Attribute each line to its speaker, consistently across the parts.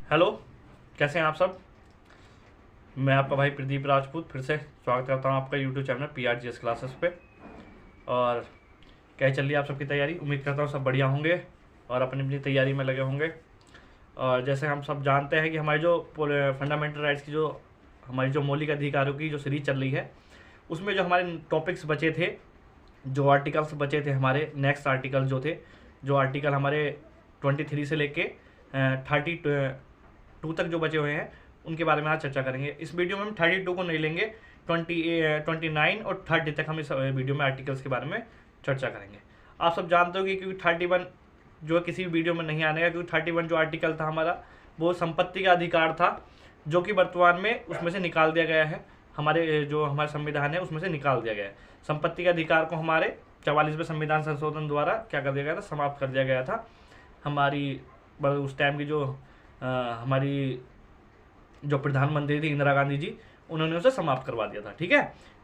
Speaker 1: Hello, कैसे हैं आप सब। मैं आपका भाई प्रदीप राजपूत फिर से स्वागत करता हूं आपका यूट्यूब चैनल PRGS क्लासेस पे। और क्या चल रही है आप सबकी तैयारी। उम्मीद करता हूं सब बढ़िया होंगे और अपनी अपनी तैयारी में लगे होंगे। और जैसे हम सब जानते हैं कि हमारी जो फंडामेंटल राइट्स की जो हमारी जो मौलिक अधिकारों की जो सीरीज चल रही है, उसमें जो हमारे टॉपिक्स बचे थे, जो आर्टिकल्स बचे थे, हमारे नेक्स्ट आर्टिकल जो थे, जो आर्टिकल हमारे 23 से लेके 32 तक जो बचे हुए हैं, उनके बारे में आज चर्चा करेंगे। इस वीडियो में हम 32 को नहीं लेंगे, 29 और 30 तक हम इस वीडियो में आर्टिकल्स के बारे में चर्चा करेंगे। आप सब जानते हो कि क्योंकि 31 जो किसी भी वीडियो में नहीं आने का, क्योंकि 31 जो आर्टिकल था हमारा, वो संपत्ति का अधिकार था, जो कि वर्तमान में उसमें से निकाल दिया गया है। हमारे जो हमारा संविधान है उसमें से निकाल दिया गया है। संपत्ति के अधिकार को हमारे 44वें संविधान संशोधन द्वारा क्या कर दिया गया था, समाप्त कर दिया गया था। हमारी उस टाइम की जो हमारी जो प्रधानमंत्री थी इंदिरा गांधी जी, उन्होंने उसे समाप्त करवा दिया था। ठीक है,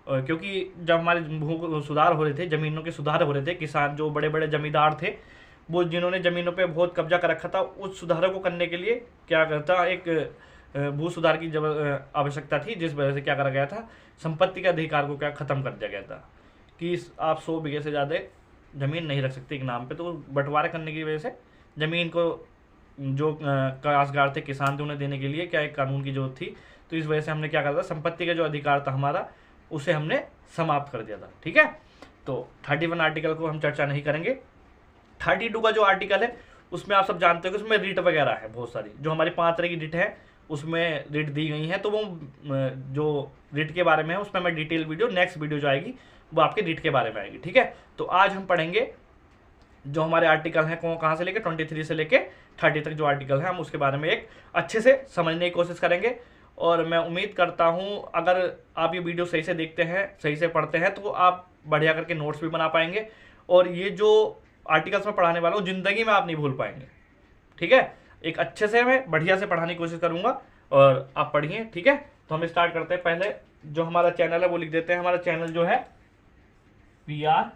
Speaker 1: क्योंकि जब हमारे भू सुधार हो रहे थे, ज़मीनों के सुधार हो रहे थे, किसान जो बड़े बड़े जमींदार थे, वो जिन्होंने ज़मीनों पे बहुत कब्जा कर रखा था, उस सुधारों को करने के लिए क्या करता, एक भू सुधार की जब आवश्यकता थी, जिस वजह से क्या करा गया था, संपत्ति के अधिकार को क्या खत्म कर दिया गया था कि आप 100 बीघे से ज़्यादा ज़मीन नहीं रख सकते एक नाम पे। तो बंटवारा करने की वजह से ज़मीन को जो काश्तकार थे, किसान थे, उन्हें देने के लिए क्या एक कानून की जरूरत थी। तो इस वजह से हमने क्या करा था, संपत्ति का जो अधिकार था हमारा, उसे हमने समाप्त कर दिया था। ठीक है, तो 31 आर्टिकल को हम चर्चा नहीं करेंगे। 32 का जो आर्टिकल है, उसमें आप सब जानते हो कि उसमें रिट वगैरह है बहुत सारी, जो हमारी 5 तरह की रिट है, उसमें रिट दी गई है। तो वो जो रिट के बारे में है, उसमें मैं डिटेल वीडियो, नेक्स्ट वीडियो जो आएगी वो आपके रिट के बारे में आएगी। ठीक है, तो आज हम पढ़ेंगे जो हमारे आर्टिकल हैं, कहाँ से लेके 23 से लेके 30 तक जो आर्टिकल हैं, हम उसके बारे में एक अच्छे से समझने की कोशिश करेंगे। और मैं उम्मीद करता हूं अगर आप ये वीडियो सही से देखते हैं, सही से पढ़ते हैं, तो आप बढ़िया करके नोट्स भी बना पाएंगे। और ये जो आर्टिकल्स में पढ़ाने वाला हूँ, ज़िंदगी में आप नहीं भूल पाएंगे। ठीक है, एक अच्छे से मैं बढ़िया से पढ़ाने की कोशिश करूँगा और आप पढ़िए। ठीक है, तो हम स्टार्ट करते हैं। पहले जो हमारा चैनल है वो लिख देते हैं। हमारा चैनल जो है PRGS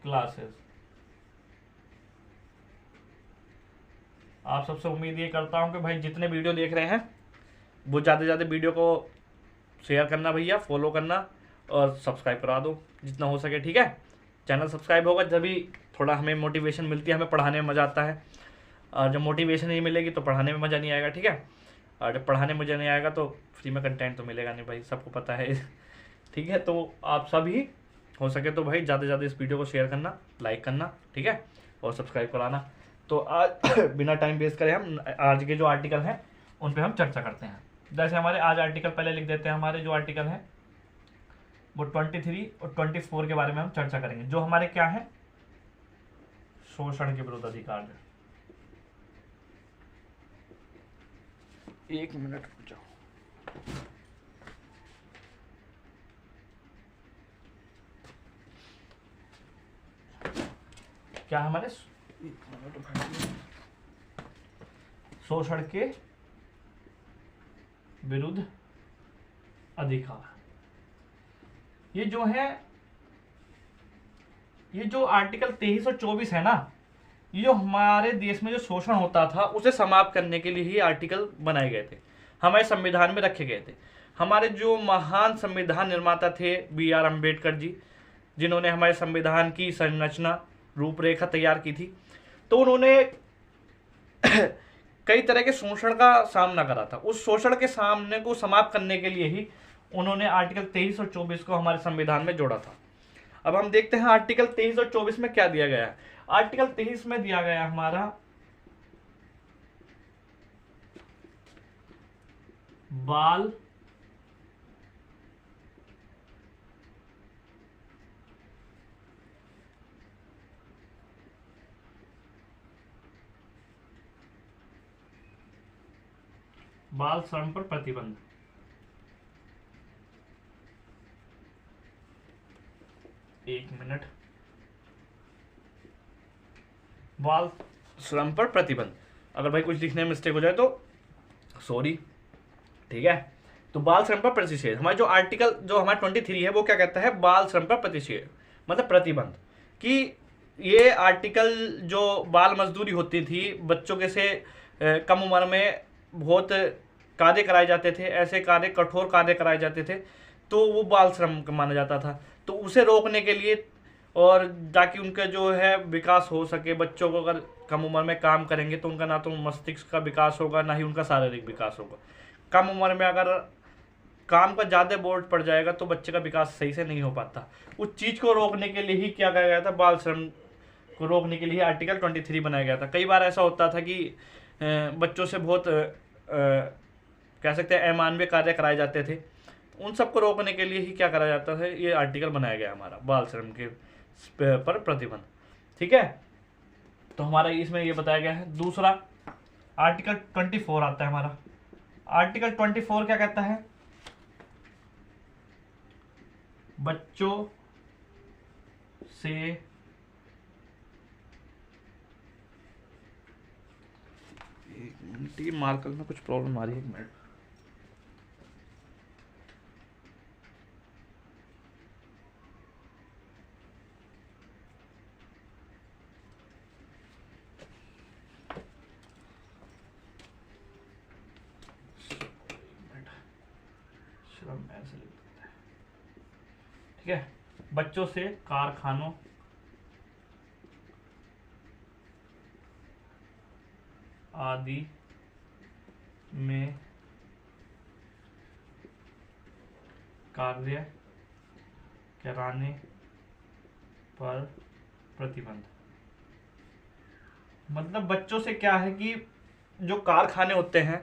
Speaker 1: क्लासेस। आप सबसे उम्मीद ये करता हूं कि भाई जितने वीडियो देख रहे हैं, वो ज़्यादा से ज़्यादा वीडियो को शेयर करना भैया, फॉलो करना और सब्सक्राइब करा दो जितना हो सके। ठीक है, चैनल सब्सक्राइब होगा जब भी थोड़ा हमें मोटिवेशन मिलती है, हमें पढ़ाने में मज़ा आता है। और जब मोटिवेशन नहीं मिलेगी तो पढ़ाने में मज़ा नहीं आएगा। ठीक है, और जब पढ़ाने में मज़ा नहीं आएगा तो फ्री में कंटेंट तो मिलेगा नहीं भाई, सबको पता है। ठीक है, तो आप सभी हो सके तो भाई ज़्यादा से ज़्यादा इस वीडियो को शेयर करना, लाइक करना, ठीक है, और सब्सक्राइब कराना। तो आज बिना टाइम वेस्ट करें हम आज के जो आर्टिकल हैं उन पे हम चर्चा करते हैं। जैसे हमारे आज आर्टिकल पहले लिख देते हैं। हमारे जो आर्टिकल हैं वो 23 और 24 के बारे में हम चर्चा करेंगे, जो हमारे क्या है, शोषण के विरुद्ध अधिकार। एक मिनट रुक जाओ। क्या हमारे शोषण के विरुद्ध अधिकार, ये जो है, ये जो आर्टिकल 23 और 24 है ना, ये जो हमारे देश में जो शोषण होता था उसे समाप्त करने के लिए ही आर्टिकल बनाए गए थे, हमारे संविधान में रखे गए थे। हमारे जो महान संविधान निर्माता थे BR अम्बेडकर जी, जिन्होंने हमारे संविधान की संरचना रूपरेखा तैयार की थी, तो उन्होंने कई तरह के शोषण का सामना करा था। उस शोषण के सामने को समाप्त करने के लिए ही उन्होंने आर्टिकल 23 और 24 को हमारे संविधान में जोड़ा था। अब हम देखते हैं आर्टिकल 23 और 24 में क्या दिया गया है। आर्टिकल 23 में दिया गया हमारा बाल श्रम पर प्रतिबंध। एक मिनट, बाल श्रम पर प्रतिबंध। अगर भाई कुछ लिखने में मिस्टेक हो जाए तो सॉरी। ठीक है, तो बाल श्रम पर प्रतिषेध, हमारा जो आर्टिकल जो हमारा 23 है वो क्या कहता है, बाल श्रम पर प्रतिषेध मतलब प्रतिबंध, कि ये आर्टिकल जो बाल मजदूरी होती थी, बच्चों के से कम उम्र में बहुत कार्य कराए जाते थे, ऐसे कार्य कठोर कार्य कराए जाते थे, तो वो बाल श्रम माना जाता था। तो उसे रोकने के लिए और ताकि उनका जो है विकास हो सके, बच्चों को अगर कम उम्र में काम करेंगे तो उनका ना तो मस्तिष्क का विकास होगा, ना ही उनका शारीरिक विकास होगा। कम उम्र में अगर काम का ज़्यादा बोझ पड़ जाएगा तो बच्चे का विकास सही से नहीं हो पाता। उस चीज़ को रोकने के लिए ही क्या किया गया था, बाल श्रम को रोकने के लिए आर्टिकल 23 बनाया गया था। कई बार ऐसा होता था कि बच्चों से बहुत कह सकते हैं अमानवीय कार्य कराए जाते थे। उन सबको रोकने के लिए ही क्या करा जाता है, ये आर्टिकल बनाया गया हमारा बाल श्रम के पर प्रतिबंध। ठीक है, तो हमारा इसमें ये बताया गया है। दूसरा आर्टिकल 24 आता है हमारा। आर्टिकल 24 क्या कहता है, बच्चों से एक मिनट, ये मार्कर में कुछ प्रॉब्लम आ रही है, एक मिनट। श्रम ऐसे लिख देते हैं। ठीक है, बच्चों से कारखानों आदि में कार्य कराने पर प्रतिबंध। मतलब बच्चों से क्या है कि जो कारखाने होते हैं,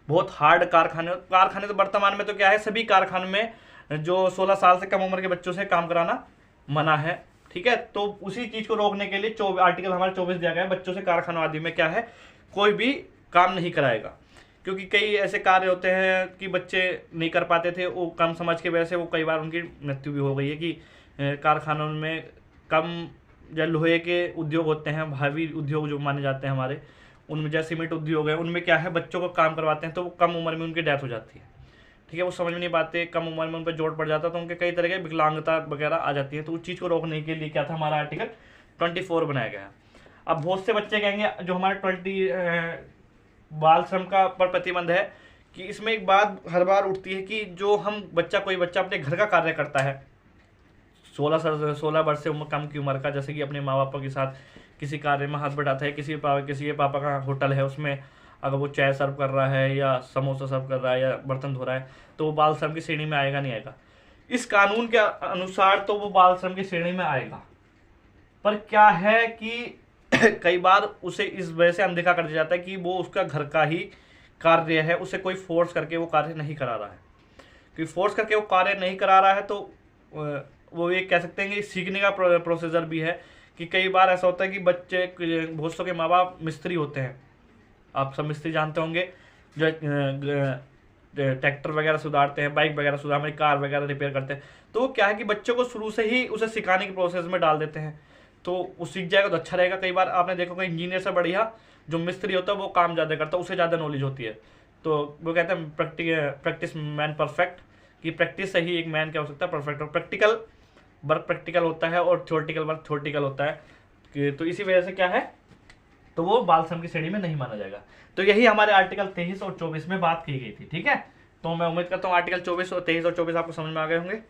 Speaker 1: बहुत हार्ड कारखाने तो वर्तमान में तो क्या है, सभी कारखानों में जो 16 साल से कम उम्र के बच्चों से काम कराना मना है। ठीक है, तो उसी चीज को रोकने के लिए आर्टिकल हमारा 24 दिया गया है, बच्चों से कारखानों आदि में क्या है, कोई भी काम नहीं कराएगा। क्योंकि कई ऐसे कार्य होते हैं कि बच्चे नहीं कर पाते थे, वो कम समझ के वजह से वो कई बार उनकी मृत्यु भी हो गई है। कि कारखानों में कम जो लोहे के उद्योग होते हैं, भावी उद्योग जो माने जाते हैं हमारे, उनमें जैसे सीमेंट उद्योग है, उनमें क्या है, बच्चों को काम करवाते हैं तो वो कम उम्र में उनकी डेथ हो जाती है। ठीक है, वो समझ में नहीं पाते, कम उम्र में उन पर जोर पड़ जाता है, तो उनके कई तरह के विकलांगता वगैरह आ जाती है। तो उस चीज़ को रोकने के लिए क्या था, हमारा आर्टिकल 24 बनाया गया। अब बहुत से बच्चे कहेंगे जो हमारे 20 बाल श्रम का पर प्रतिबंध है, कि इसमें एक बात हर बार उठती है कि जो हम कोई बच्चा अपने घर का कार्य करता है, 16 वर्ष से कम की उम्र का, जैसे कि अपने माँ बापों के साथ किसी कार्य में हाथ बटाता है, किसी के पापा का होटल है, उसमें अगर वो चाय सर्व कर रहा है या समोसा सर्व कर रहा है या बर्तन धो रहा है, तो वो बाल श्रम की श्रेणी में आएगा नहीं आएगा। इस कानून के अनुसार तो वो बाल श्रम की श्रेणी में आएगा, पर क्या है कि कई बार उसे इस वजह से अनदेखा कर दिया जाता है कि वो उसका घर का ही कार्य है, उसे कोई फोर्स करके वो कार्य नहीं करा रहा है। क्योंकि फोर्स करके वो कार्य नहीं करा रहा है तो वो ये कह सकते हैं कि सीखने का प्रोसीजर भी है। कि कई बार ऐसा होता है कि बच्चे, बहुत सौ के माँ बाप मिस्त्री होते हैं, आप सब मिस्त्री जानते होंगे, जो ट्रैक्टर वगैरह सुधारते हैं, बाइक वगैरह सुधार, कार वगैरह रिपेयर करते हैं। तो क्या है कि बच्चों को शुरू से ही उसे सिखाने के प्रोसेस में डाल देते हैं, तो वो सीख जाएगा तो अच्छा रहेगा। कई बार आपने देखा होगा इंजीनियर से बढ़िया जो मिस्त्री होता है वो काम ज़्यादा करता है, उसे ज़्यादा नॉलेज होती है। तो वो कहते हैं प्रैक्टिस मैन परफेक्ट, कि प्रैक्टिस से ही एक मैन क्या हो सकता है, परफेक्ट। और प्रैक्टिकल वर्क प्रैक्टिकल होता है और थ्योरेटिकल वर्क थ्योरेटिकल होता है। तो इसी वजह से क्या है, तो वो बाल श्रम की श्रेणी में नहीं माना जाएगा। तो यही हमारे आर्टिकल 23 और 24 में बात की गई थी। ठीक है, तो मैं उम्मीद करता हूँ आर्टिकल 23 और 24 आपको समझ में आ गए होंगे।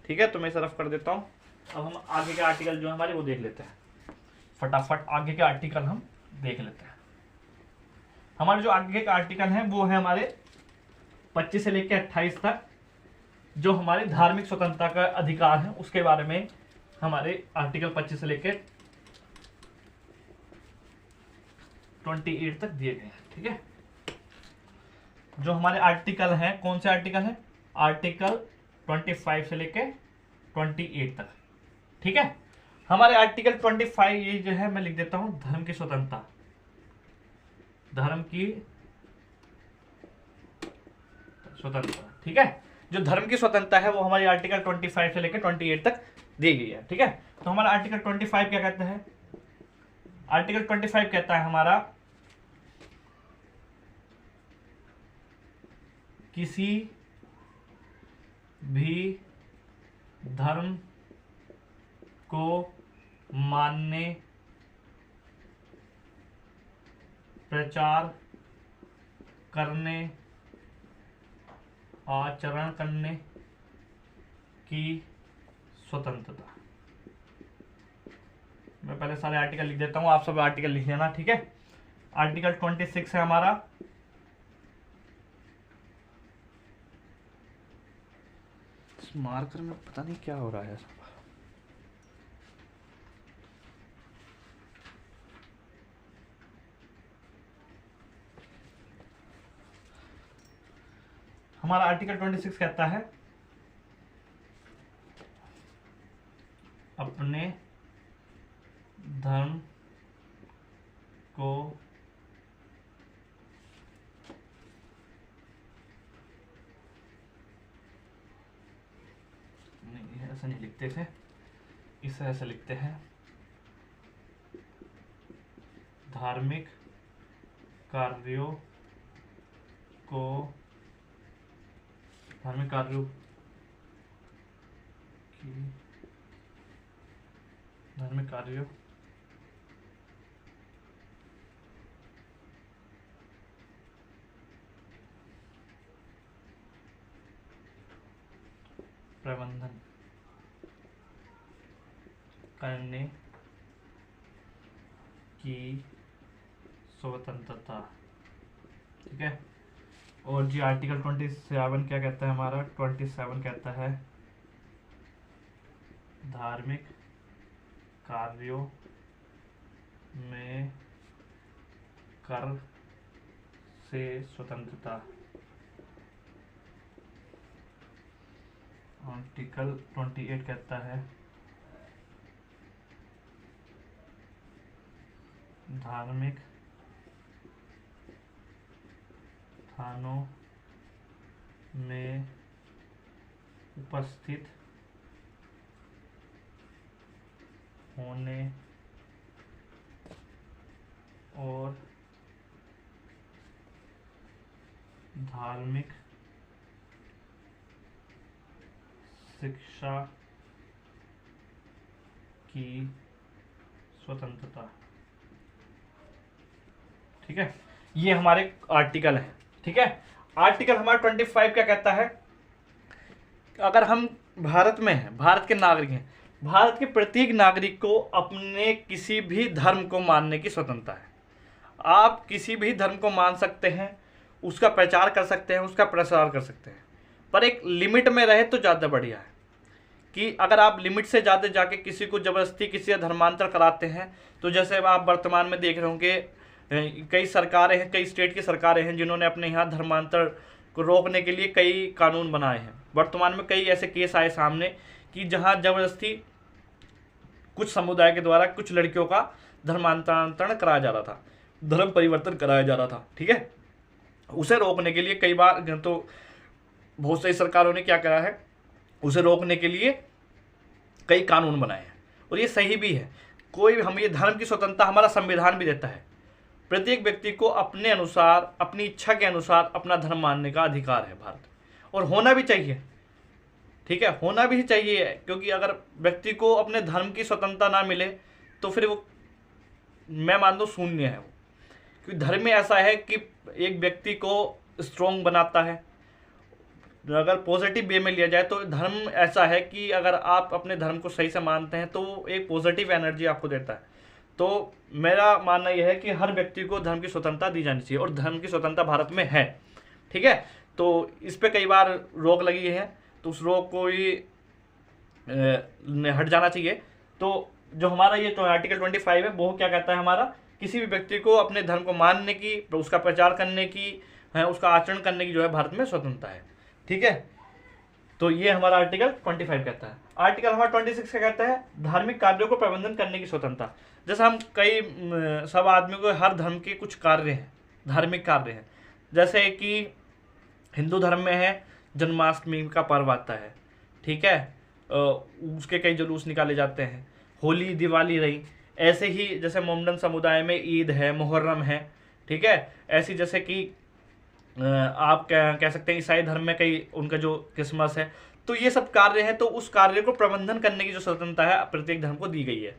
Speaker 1: ठीक है, तो मैं इसे रफ कर देता हूँ। अब हम आगे के आर्टिकल जो है हमारे वो देख लेते हैं, फटाफट आगे के आर्टिकल हम देख लेते हैं। हमारे जो आगे के आर्टिकल हैं वो है हमारे 25 से लेकर 28 तक, जो हमारे धार्मिक स्वतंत्रता का अधिकार है उसके बारे में हमारे आर्टिकल 25 से लेकर 28 तक दिए गए हैं। ठीक है, जो हमारे आर्टिकल हैं, कौन से आर्टिकल हैं, आर्टिकल 25 से लेकर 28 तक। ठीक है, हमारे आर्टिकल 25 ये जो है मैं लिख देता हूं, धर्म की स्वतंत्रता, धर्म की स्वतंत्रता। ठीक है, जो धर्म की स्वतंत्रता है वो हमारी आर्टिकल 25 से लेकर 28 तक दी गई है। ठीक है, तो हमारा आर्टिकल 25 क्या कहता है, आर्टिकल 25 कहता है हमारा, किसी भी धर्म को मानने, प्रचार करने, आचरण करने की स्वतंत्रता। मैं पहले सारे आर्टिकल लिख देता हूं, आप सब आर्टिकल लिख लेना, ठीक है। आर्टिकल 26 है हमारा, मार्कर में पता नहीं क्या हो रहा है सब। हमारा आर्टिकल 26 कहता है अपने धर्म को नहीं, ऐसा नहीं लिखते थे, इसे ऐसा लिखते हैं, धार्मिक कार्यों को, धार्मिक कार्यों की, धार्मिक कार्यों प्रबंधन करने की स्वतंत्रता, ठीक है। और जी आर्टिकल 27 क्या कहता है हमारा, 27 कहता है धार्मिक कार्यों में कर से स्वतंत्रता। आर्टिकल 28 कहता है धार्मिक स्थानों में उपस्थित होने और धार्मिक शिक्षा की स्वतंत्रता, ठीक है। ये हमारे आर्टिकल है, ठीक है। आर्टिकल हमारा 25 क्या कहता है, अगर हम भारत में हैं, भारत के नागरिक हैं, भारत के प्रत्येक नागरिक को अपने किसी भी धर्म को मानने की स्वतंत्रता है। आप किसी भी धर्म को मान सकते हैं, उसका प्रचार कर सकते हैं, उसका प्रसार कर सकते हैं, पर एक लिमिट में रहे तो ज़्यादा बढ़िया है। कि अगर आप लिमिट से ज़्यादा जाके किसी को ज़बरदस्ती किसी का धर्मांतर कराते हैं, तो जैसे आप वर्तमान में देख रहे होंगे कई सरकारें हैं, कई स्टेट की सरकारें हैं जिन्होंने अपने यहाँ धर्मांतर को रोकने के लिए कई कानून बनाए हैं। वर्तमान में कई ऐसे केस आए सामने कि जहाँ ज़बरदस्ती कुछ समुदाय के द्वारा कुछ लड़कियों का धर्मांतरण कराया जा रहा था, धर्म परिवर्तन कराया जा रहा था, ठीक है। उसे रोकने के लिए कई बार तो बहुत सारी सरकारों ने क्या करा है, उसे रोकने के लिए कई कानून बनाए हैं, और ये सही भी है। कोई हम ये धर्म की स्वतंत्रता हमारा संविधान भी देता है, प्रत्येक व्यक्ति को अपने अनुसार, अपनी इच्छा के अनुसार अपना धर्म मानने का अधिकार है भारत, और होना भी चाहिए, ठीक है, होना भी चाहिए। क्योंकि अगर व्यक्ति को अपने धर्म की स्वतंत्रता ना मिले तो फिर वो, मैं मान दो, शून्य है वो। क्योंकि धर्म में ऐसा है कि एक व्यक्ति को स्ट्रॉन्ग बनाता है। अगर पॉजिटिव वे में लिया जाए तो धर्म ऐसा है कि अगर आप अपने धर्म को सही से मानते हैं तो वो एक पॉजिटिव एनर्जी आपको देता है। तो मेरा मानना यह है कि हर व्यक्ति को धर्म की स्वतंत्रता दी जानी चाहिए, और धर्म की स्वतंत्रता भारत में है, ठीक है। तो इस पर कई बार रोक लगी है, तो उस रोक को ही हट जाना चाहिए। तो जो हमारा ये तो आर्टिकल 25 है, वो क्या कहता है हमारा, किसी भी व्यक्ति को अपने धर्म को मानने की, उसका प्रचार करने की, उसका आचरण करने की जो है भारत में स्वतंत्रता है, ठीक है। तो ये हमारा आर्टिकल 25 कहता है। आर्टिकल हमारा 26 क्या कहता है, धार्मिक कार्यों को प्रबंधन करने की स्वतंत्रता। जैसे हम कई सब आदमियों को हर धर्म के कुछ कार्य हैं, धार्मिक कार्य हैं, जैसे कि हिंदू धर्म में है जन्माष्टमी का पर्व आता है, ठीक है, उसके कई जुलूस निकाले जाते हैं, होली दिवाली रही। ऐसे ही जैसे मोमडन समुदाय में ईद है, मुहर्रम है, ठीक है। ऐसी जैसे कि आप कह सकते हैं ईसाई धर्म में कई उनका जो क्रिसमस है। तो ये सब कार्य हैं, तो उस कार्य को प्रबंधन करने की जो स्वतंत्रता है प्रत्येक धर्म को दी गई है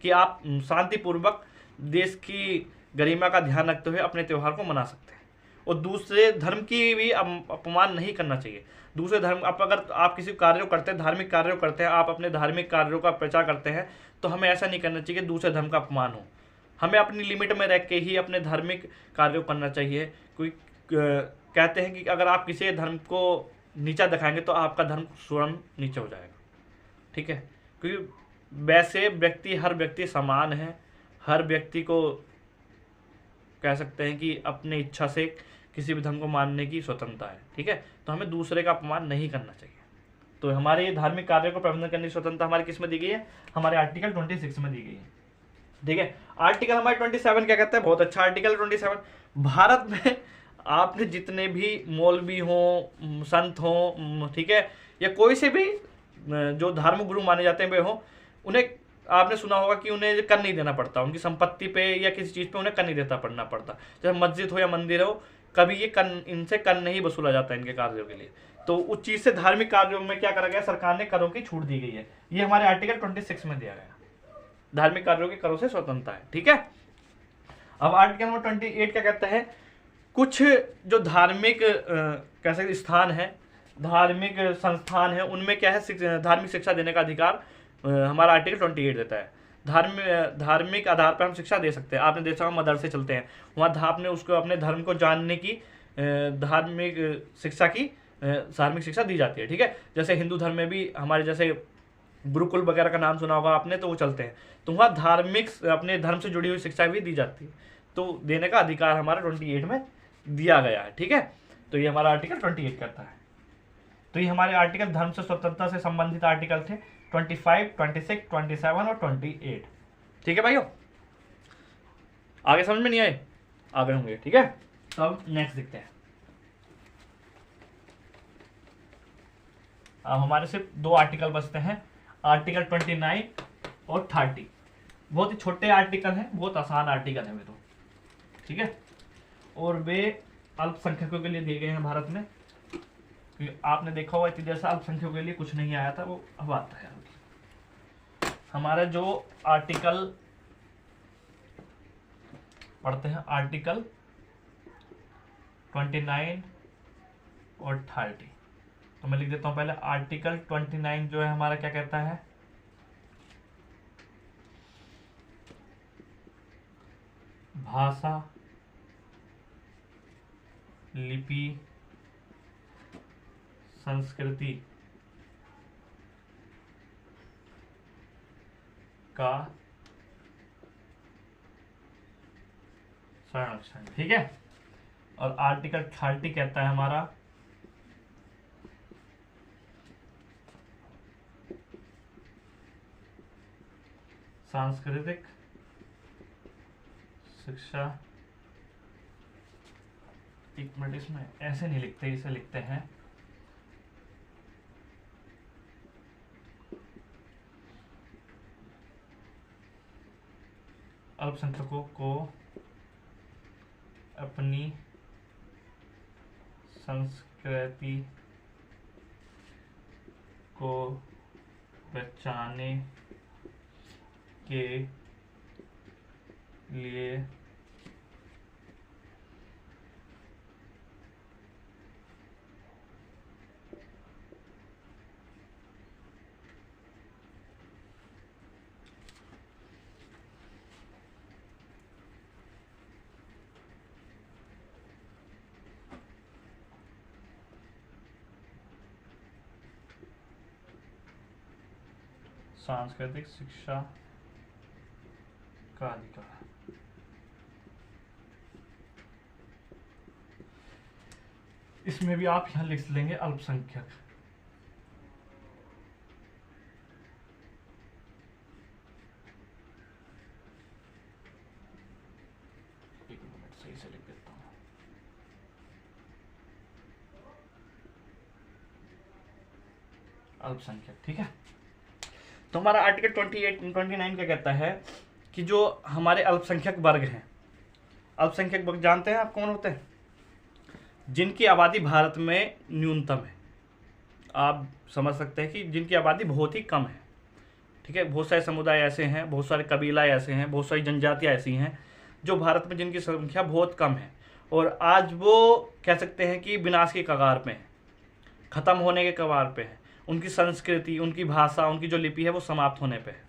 Speaker 1: कि आप शांतिपूर्वक देश की गरिमा का ध्यान रखते हुए अपने त्यौहार को मना सकते हैं, और दूसरे धर्म की भी अपमान नहीं करना चाहिए। दूसरे धर्म, आप अगर आप किसी कार्य करते हैं, धार्मिक कार्य करते हैं, आप अपने धार्मिक कार्यों का प्रचार करते हैं, तो हमें ऐसा नहीं करना चाहिए कि दूसरे धर्म का अपमान हो। हमें अपनी लिमिट में रह के ही अपने धार्मिक कार्यों करना चाहिए। कोई कहते हैं कि अगर आप किसी धर्म को नीचा दिखाएंगे तो आपका धर्म स्वयं नीचा हो जाएगा, ठीक है। क्योंकि वैसे हर व्यक्ति समान है, हर व्यक्ति को कह सकते हैं कि अपनी इच्छा से किसी भी धर्म को मानने की स्वतंत्रता है, ठीक है। तो हमें दूसरे का अपमान नहीं करना चाहिए। तो हमारे ये धार्मिक कार्य को प्रबंधन करने की स्वतंत्रता हमारी किस में दी गई है? हमारे आर्टिकल 26 में दी गई है, ठीक है। आर्टिकल हमारे 27 क्या कहता है? बहुत अच्छा आर्टिकल 27, भारत में आपने जितने भी मौलवी हों, संत हों, ठीक है, या कोई से भी जो धर्म गुरु माने जाते हैं वे हों, उन्हें आपने सुना होगा कि उन्हें कर नहीं देना पड़ता, उनकी संपत्ति पे या किसी चीज़ पे उन्हें कर नहीं देता पड़ना पड़ता। चाहे मस्जिद हो या मंदिर हो, कभी ये इनसे कर नहीं वसूला जाता इनके कार्यों के लिए। तो उस चीज़ से धार्मिक कार्यों में क्या करा गया? सरकार ने करों की छूट दी गई है। ये हमारे आर्टिकल 26 में दिया गया, धार्मिक कार्यों के करों से स्वतंत्रता है, ठीक है। अब आर्टिकल नंबर 28 क्या कहता है? कुछ जो धार्मिक कैसे स्थान है, धार्मिक संस्थान है, उनमें क्या है? धार्मिक शिक्षा देने का अधिकार हमारा आर्टिकल 28 देता है। धार्मिक आधार पर हम शिक्षा दे सकते हैं। आपने देखा मदरसे चलते हैं, वहाँ आपने उसको अपने धर्म को जानने की धार्मिक शिक्षा दी जाती है, ठीक है। जैसे हिंदू धर्म में भी हमारे जैसे गुरुकुल वगैरह का नाम सुना होगा आपने, तो वो चलते हैं, तो वहाँ धार्मिक अपने धर्म से जुड़ी हुई शिक्षा भी दी जाती है। तो देने का अधिकार हमारा 28 में दिया गया है, ठीक है। तो ये हमारा आर्टिकल 28 करता है। तो ये हमारे आर्टिकल धर्म से स्वतंत्रता से संबंधित आर्टिकल थे 25, 26, 27 और 28, ठीक है भाइयों। आगे समझ में नहीं आए? आगे होंगे, ठीक है। तो अब नेक्स्ट देखते हैं। अब हमारे सिर्फ 2 आर्टिकल बचते हैं, आर्टिकल 29 और 30। बहुत ही छोटे आर्टिकल हैं, बहुत आसान आर्टिकल है वे तो, ठीक है। और वे अल्पसंख्यकों के लिए दिए गए हैं भारत में। आपने देखा होगा इतनी देर से अल्पसंख्यकों के लिए कुछ नहीं आया था, वो अब आता है। हमारा जो आर्टिकल पढ़ते हैं, आर्टिकल 29 और 30, तो मैं लिख देता हूं पहले। आर्टिकल 29 जो है हमारा क्या कहता है? भाषा, लिपि, संस्कृति का संरक्षण, ठीक है। और आर्टिकल 30 कहता है हमारा सांस्कृतिक शिक्षा। एक मिनट, इसमें ऐसे नहीं लिखते, इसे लिखते हैं अल्पसंख्यकों को अपनी संस्कृति को बचाने के लिए सांस्कृतिक शिक्षा का अधिकार। इसमें भी आप यहां लिख लेंगे अल्पसंख्यक। एक मिनट, सही से लिख देता हूं। अल्पसंख्यक, ठीक है। तो हमारा आर्टिकल 29 क्या कहता है कि जो हमारे अल्पसंख्यक वर्ग हैं, अल्पसंख्यक वर्ग जानते हैं आप कौन होते हैं? जिनकी आबादी भारत में न्यूनतम है। आप समझ सकते हैं कि जिनकी आबादी बहुत ही कम है, ठीक है, बहुत सारे समुदाय ऐसे हैं, बहुत सारे कबीला ऐसे हैं, बहुत सारी जनजातियाँ ऐसी हैं जो भारत में जिनकी संख्या बहुत कम है और आज वो कह सकते हैं कि विनाश के कगार पे हैं, ख़त्म होने के कगार पे हैं। उनकी संस्कृति, उनकी भाषा, उनकी जो लिपि है वो समाप्त होने पे है।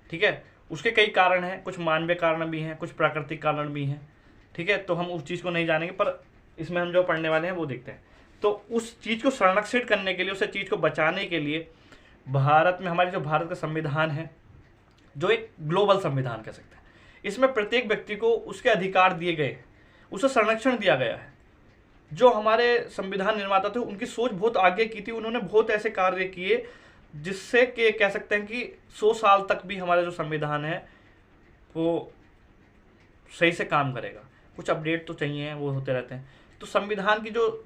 Speaker 1: ठीक है, उसके कई कारण हैं, कुछ मानवीय कारण भी हैं, कुछ प्राकृतिक कारण भी हैं। ठीक है, तो हम उस चीज़ को नहीं जानेंगे, पर इसमें हम जो पढ़ने वाले हैं वो देखते हैं। तो उस चीज़ को संरक्षित करने के लिए, उस चीज़ को बचाने के लिए भारत में हमारे जो भारत का संविधान है, जो एक ग्लोबल संविधान कह सकते हैं, इसमें प्रत्येक व्यक्ति को उसके अधिकार दिए गए हैं, उसे संरक्षण दिया गया है। जो हमारे संविधान निर्माता थे उनकी सोच बहुत आगे की थी, उन्होंने बहुत ऐसे कार्य किए जिससे कि कह सकते हैं कि 100 साल तक भी हमारा जो संविधान है वो सही से काम करेगा। कुछ अपडेट तो चाहिए, वो होते रहते हैं। तो संविधान की जो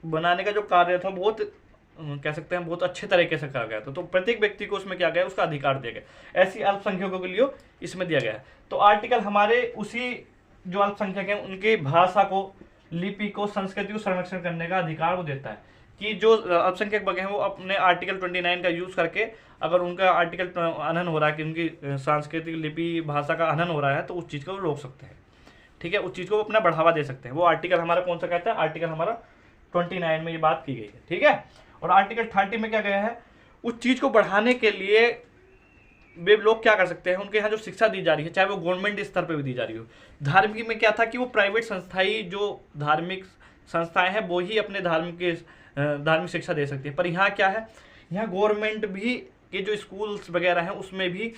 Speaker 1: बनाने का जो कार्य था बहुत कह सकते हैं बहुत अच्छे तरीके से करा गया था। तो प्रत्येक व्यक्ति को उसमें क्या गया, उसका अधिकार दिया गया। ऐसी अल्पसंख्यकों के लिए इसमें दिया गया है। तो आर्टिकल हमारे उसी जो अल्पसंख्यक हैं उनकी भाषा को, लिपि को, संस्कृति को संरक्षण करने का अधिकार वो देता है कि जो अल्पसंख्यक वर्ग हैं वो अपने आर्टिकल 29 का यूज़ करके, अगर उनका आर्टिकल हनन हो रहा है कि उनकी सांस्कृतिक लिपि भाषा का हनन हो रहा है, तो उस चीज़ को रोक सकते हैं। ठीक है, उस चीज़ को अपना बढ़ावा दे सकते हैं। वो आर्टिकल हमारा कौन सा कहता है, आर्टिकल हमारा 29 में ये बात की गई है। ठीक है, और आर्टिकल 30 में क्या गया है, उस चीज़ को बढ़ाने के लिए वे लोग क्या कर सकते हैं, उनके यहाँ जो शिक्षा दी जा रही है, चाहे वो गवर्नमेंट स्तर पे भी दी जा रही हो। धार्मिक में क्या था कि वो प्राइवेट संस्थाई जो धार्मिक संस्थाएं हैं वो ही अपने धार्मिक शिक्षा दे सकती है। पर यहाँ क्या है, यहाँ गवर्नमेंट भी के जो स्कूल्स वगैरह हैं उसमें भी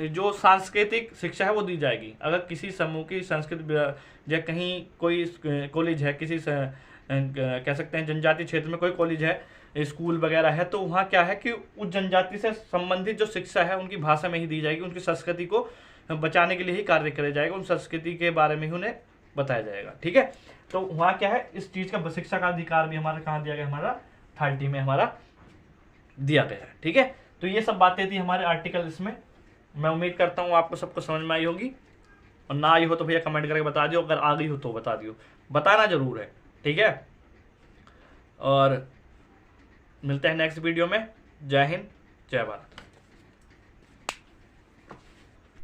Speaker 1: जो सांस्कृतिक शिक्षा है वो दी जाएगी। अगर किसी समूह की संस्कृति या कहीं कोई कॉलेज है, किसी कह सकते हैं जनजातीय क्षेत्र में कोई कॉलेज है, स्कूल वगैरह है, तो वहाँ क्या है कि उस जनजाति से संबंधित जो शिक्षा है उनकी भाषा में ही दी जाएगी। उनकी संस्कृति को बचाने के लिए ही कार्य किया जाएगा, उन संस्कृति के बारे में ही उन्हें बताया जाएगा। ठीक है, तो वहाँ क्या है, इस चीज़ का शिक्षा का अधिकार भी हमारा कहाँ दिया गया, हमारा 30 में हमारा दिया गया है। ठीक है, तो ये सब बातें थी हमारे आर्टिकल इसमें। मैं उम्मीद करता हूँ आपको सबको समझ में आई होगी, और ना आई हो तो भैया कमेंट करके बता दियो, अगर आ गई हो तो बता दियो, बताना जरूर है। ठीक है, और मिलते हैं नेक्स्ट वीडियो में। जय हिंद, जय भारत।